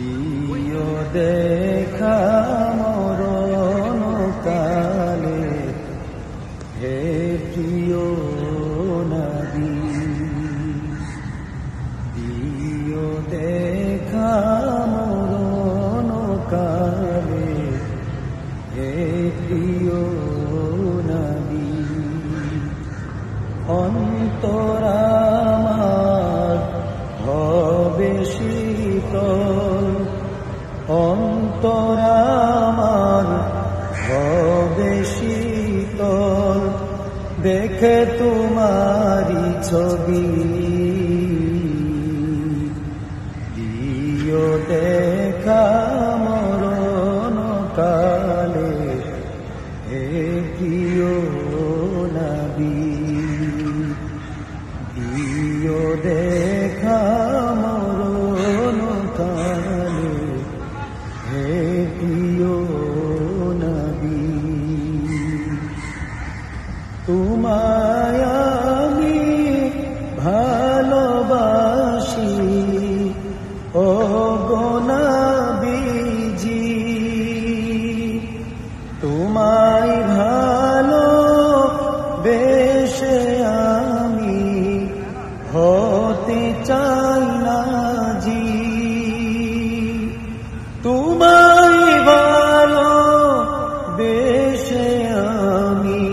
দিও দেখা মরণ কালে হে প্রিয় নবী, দিও দেখা মরণ কালে হে প্রিয় নবী। অন্তরামার হবে শীতল, অন্তরামার হবে শীতল, দেখে তোমারি ছবি। দিও দেখা মরণ কালে হে প্রিয় নবী, দিও দেখা মরণ কালে হে প্রিয় নবী। তোমায় আমি ভালোবাসি ও গো নবীজি, তোমায় ভালোবেসে আমি হতে চাই না জি। তোমায় ভালোবেসে আমি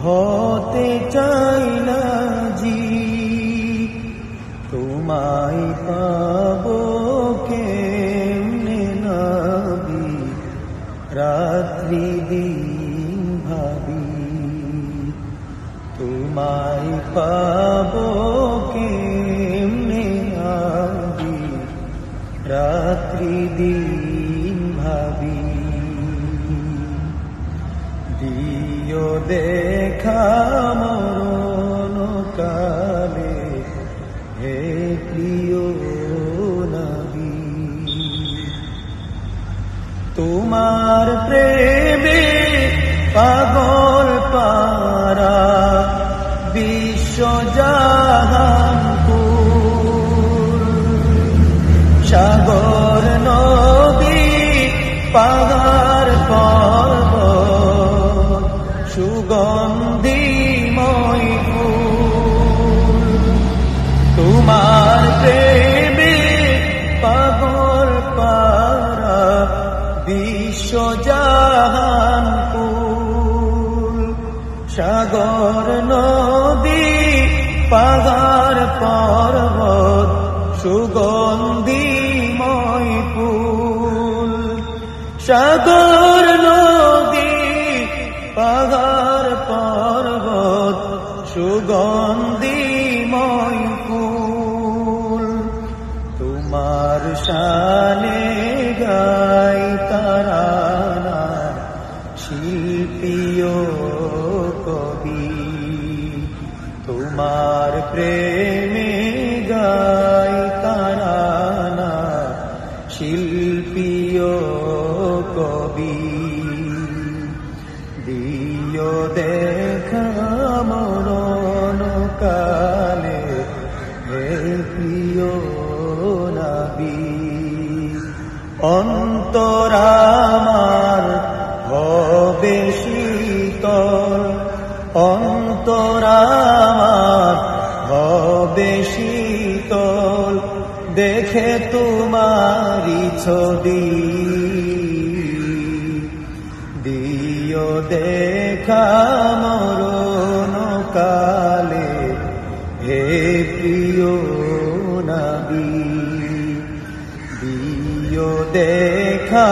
হতে চাই না জি। তোমায় পাবো কেমনে নবী, রাত্রি দিন ভাবি। তোমায় পাবো কেমনে নবী, রাত্রি দিন ভাবি। দিও দেখা মরণ কালে হে প্রিয় নবী। তোমার প্রেমে পাগল পারা বিশ্বজাহানপুর, সাগর নদী পাহাড় পর্বত সুগন্ধিময় ফুল। তোমার প্রেমে পাগল পারা বিশ্বজাহানপুর, সাগর নদী পাহাড় পর্বত সুগন্ধিময় ফুল। সাগর নদী পাহাড় পর্বত সুগন্ধিময় ফুল। তোমার শানে গাই তারানা শিল্পী ও কবি, তোমার প্রেমে গাই তারানা শিল্পী ও কবি। দিও দেখা মরণ কালে হে প্রিয় নবী। অন্তরামার হবে শীতল, অন্তরামার হবে শীতল, দেখে তোমারি ছবি। দিও দেখা মরণ কালে হে প্রিয় নবী, দিও দেখা